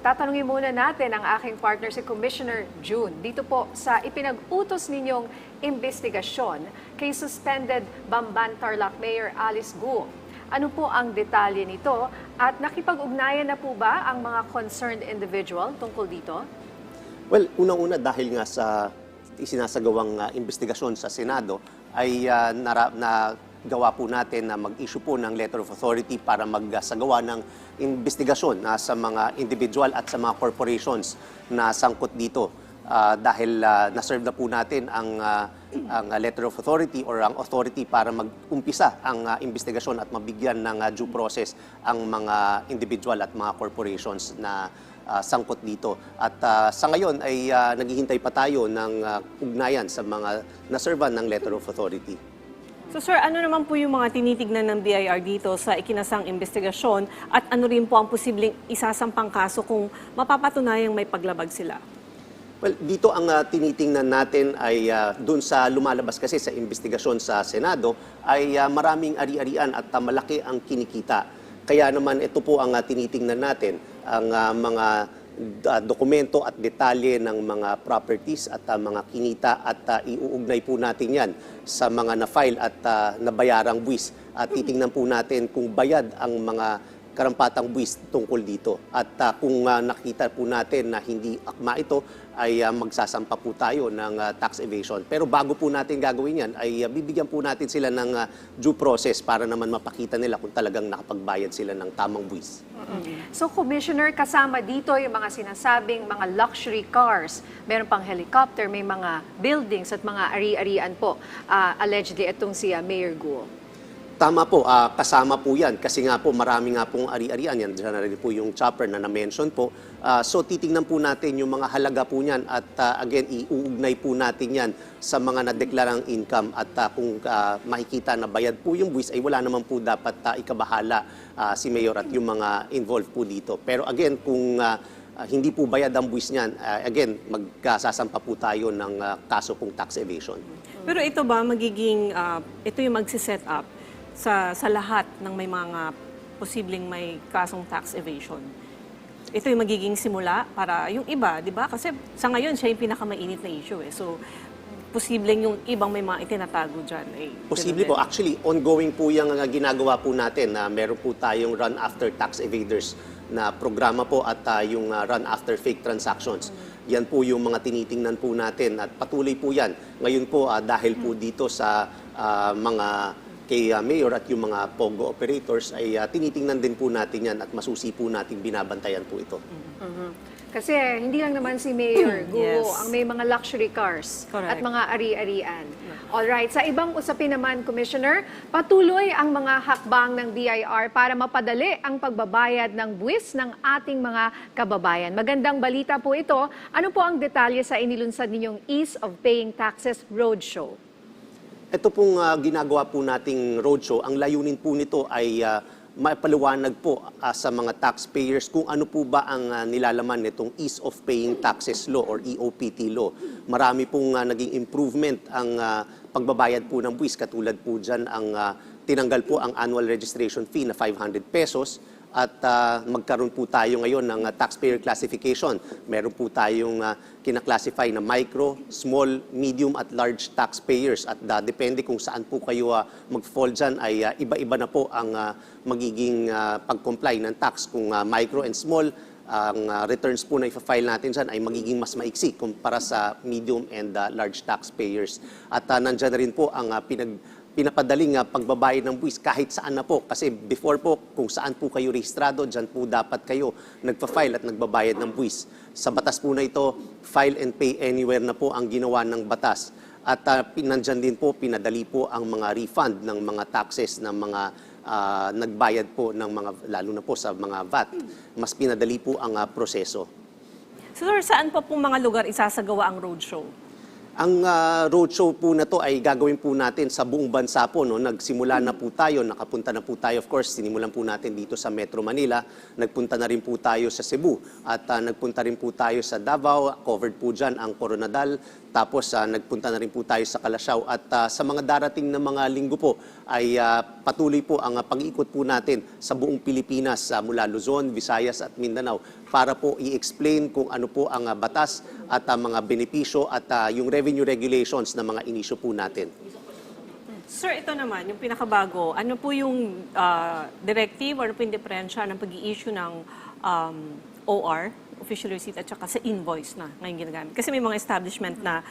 Tatanungin muna natin ang aking partner si Commissioner June dito po sa ipinag-utos ninyong investigasyon kay suspended Bamban Tarlac Mayor Alice Guo. Ano po ang detalye nito at nakipag-ugnayan na po ba ang mga concerned individual tungkol dito? Well, unang-una dahil nga sa isinasagawang investigasyon sa Senado ay nagawa po natin na mag-issue po ng letter of authority para magsagawa ng investigasyon sa mga individual at sa mga corporations na sangkot dito. Dahil na-serve na po natin ang letter of authority or ang authority para mag-umpisa ang investigasyon at mabigyan ng due process ang mga individual at mga corporations na sangkot dito. At sa ngayon ay naghihintay pa tayo ng ugnayan sa mga na-serve ng letter of authority. So sir, ano naman po yung mga tinitignan ng BIR dito sa ikinasang investigasyon at ano rin po ang posibleng isasampang kaso kung mapapatunayang may paglabag sila? Well, dito ang tinitingnan natin ay doon sa lumalabas kasi sa investigasyon sa Senado ay maraming ari-arian at malaki ang kinikita. Kaya naman ito po ang tinitingnan natin, ang mga dokumento at detalye ng mga properties at mga kinita at iuugnay po natin yan sa mga na-file at nabayarang buwis. At titingnan po natin kung bayad ang mga karampatang buwis tungkol dito. At kung nakita po natin na hindi akma ito, ay magsasampa po tayo ng tax evasion. Pero bago po natin gagawin yan, ay bibigyan po natin sila ng due process para naman mapakita nila kung talagang nakapagbayad sila ng tamang buwis. So Commissioner, kasama dito yung mga sinasabing mga luxury cars, meron pang helicopter, may mga buildings at mga ari-arian po, allegedly itong si Mayor Guo. Tama po, kasama po yan kasi nga po marami nga pong ari-arian yan. Diyan na rin po yung chopper na na-mention po. So titingnan po natin yung mga halaga po niyan at again, iuugnay po natin yan sa mga nadeklarang income at kung makikita na bayad po yung buwis ay wala naman po dapat ikabahala si Mayor at yung mga involved po dito. Pero again, kung hindi po bayad ang buwis niyan, again, magsasampa po tayo ng kaso pong tax evasion. Pero ito ba magiging, ito yung magsiset up sa lahat ng may mga posibleng may kasong tax evasion? Ito yung magiging simula para yung iba, di ba? Kasi sa ngayon, siya yung pinakamainit na issue eh. So, posibleng yung ibang may mga itinatago dyan. Posible po. Actually, ongoing po yung ginagawa po natin na meron po tayong run after tax evaders na programa po at yung run after fake transactions. Yan po yung mga tinitingnan po natin at patuloy po yan. Ngayon po, dahil po dito sa mga kay Mayor at yung mga POGO operators ay tinitingnan din po natin yan at masusi po natin binabantayan po ito. Kasi hindi lang naman si Mayor Guo Yes. ang may mga luxury cars at Correct. mga ari-arian. Alright, sa ibang usapin naman, Commissioner, patuloy ang mga hakbang ng BIR para mapadali ang pagbabayad ng buwis ng ating mga kababayan. Magandang balita po ito. Ano po ang detalye sa inilunsad ninyong Ease of Paying Taxes Roadshow? Ito pong ginagawa po nating roadshow, ang layunin po nito ay mapaliwanag po sa mga taxpayers kung ano po ba ang nilalaman nitong Ease of Paying Taxes Law or EOPT Law. Marami pong naging improvement ang pagbabayad po ng buwis. Katulad po dyan ang tinanggal po ang annual registration fee na 500 pesos. At magkaroon po tayo ngayon ng taxpayer classification. Meron po tayong kinaklasify na micro, small, medium at large taxpayers. At depende kung saan po kayo mag-fall dyan ay iba-iba na po ang magiging pag-comply ng tax. Kung micro and small, ang returns po na i-file natin dyan ay magiging mas maiksi kumpara sa medium and large taxpayers. At nandyan na rin po ang pinapadaling pagbabayad ng buwis kahit saan na po. Kasi before po, kung saan po kayo rehistrado, dyan po dapat kayo nagpa-file at nagbabayad ng buwis. Sa batas po na ito, file and pay anywhere na po ang ginawa ng batas. At nandyan din po, pinadali po ang mga refund ng mga taxes ng mga nagbayad po ng mga, lalo na po sa mga VAT. Mas pinadali po ang proseso. So sir, saan pa pong mga lugar isasagawa ang roadshow? Ang roadshow po na to ay gagawin po natin sa buong bansa po. No? Nagsimula na po tayo, nakapunta na po tayo. Of course, sinimulan po natin dito sa Metro Manila. Nagpunta na rin po tayo sa Cebu. At nagpunta rin po tayo sa Davao. Covered po dyan ang Coronadal, Tapos nagpunta na rin po tayo sa Kalasyaw at sa mga darating na mga linggo po ay patuloy po ang pag-ikot po natin sa buong Pilipinas mula Luzon, Visayas at Mindanao para po i-explain kung ano po ang batas at mga benepisyo at yung revenue regulations na mga inisyo po natin. Sir, ito naman, yung pinakabago, ano po yung directive or ano po yung diferensya ng pag-i-issue ng OR, official receipt, at saka sa invoice na ngayon ginagamit? Kasi may mga establishment na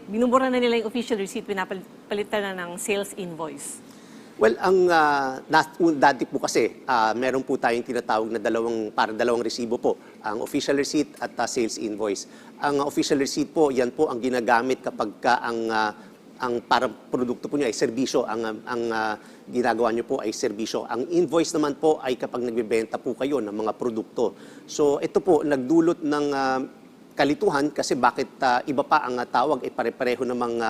binubura na nila yung official receipt, pinapalitan na ng sales invoice. Well, ang dati po kasi, meron po tayong tinatawag na dalawang resibo po, ang official receipt at sales invoice. Ang official receipt po, yan po ang ginagamit kapag ang parang produkto po niya ay serbisyo, ang ginagawa niyo po ay serbisyo. Ang invoice naman po ay kapag nagbebenta po kayo ng mga produkto. So ito po nagdulot ng kalituhan kasi bakit iba pa ang tawag ay pare-pareho namang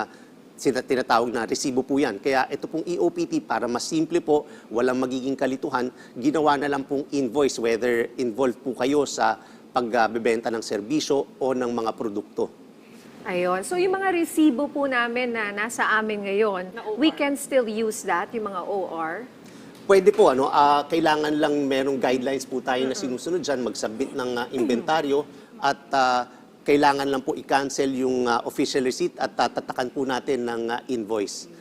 tinatawag na resibo po yan. Kaya ito pong EOPT para mas simple po, walang magiging kalituhan, ginawa na lang pong invoice whether involved po kayo sa pagbebenta ng serbisyo o ng mga produkto. Ayun. So yung mga resibo po namin na nasa amin ngayon, we can still use that, yung mga OR? Pwede po, kailangan lang merong guidelines po tayo na sinusunod dyan, mag-submit ng inventaryo at kailangan lang po i-cancel yung official receipt at tatakan po natin ng invoice.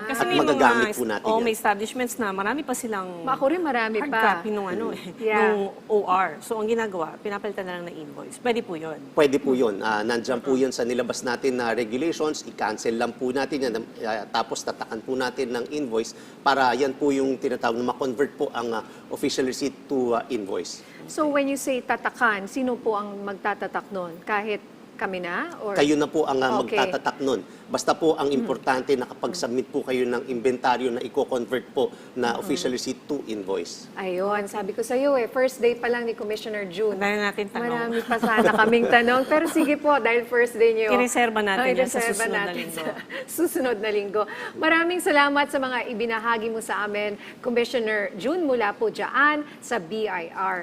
Kasi At may magagamit po natin yan. may establishments na marami pa silang Ako rin marami hard pa. copy nung Yeah. nung OR. So ang ginagawa, pinapalitan na lang ng invoice. Pwede po yun. Pwede po yun. Nandyan po yun sa nilabas natin na regulations. I-cancel lang po natin yan. Tapos tatakan po natin ng invoice para yan po yung tinatawag na ma-convert po ang official receipt to invoice. So when you say tatakan, sino po ang magtatatak nun? Kahit kami na? Or? Kayo na po ang Okay. magtatatak nun. Basta po ang importante na kapag submit po kayo ng inventaryo na i-convert po na official receipt to invoice. Ayun, sabi ko sa iyo first day pa lang ni Commissioner June. Dahil natin tanong. Marami pa sana kaming tanong. Pero sige po, dahil first day niyo. I-reserva natin yan sa i-reserva susunod na natin linggo. sa susunod na linggo. Maraming salamat sa mga ibinahagi mo sa amin, Commissioner June, mula po dyan sa BIR.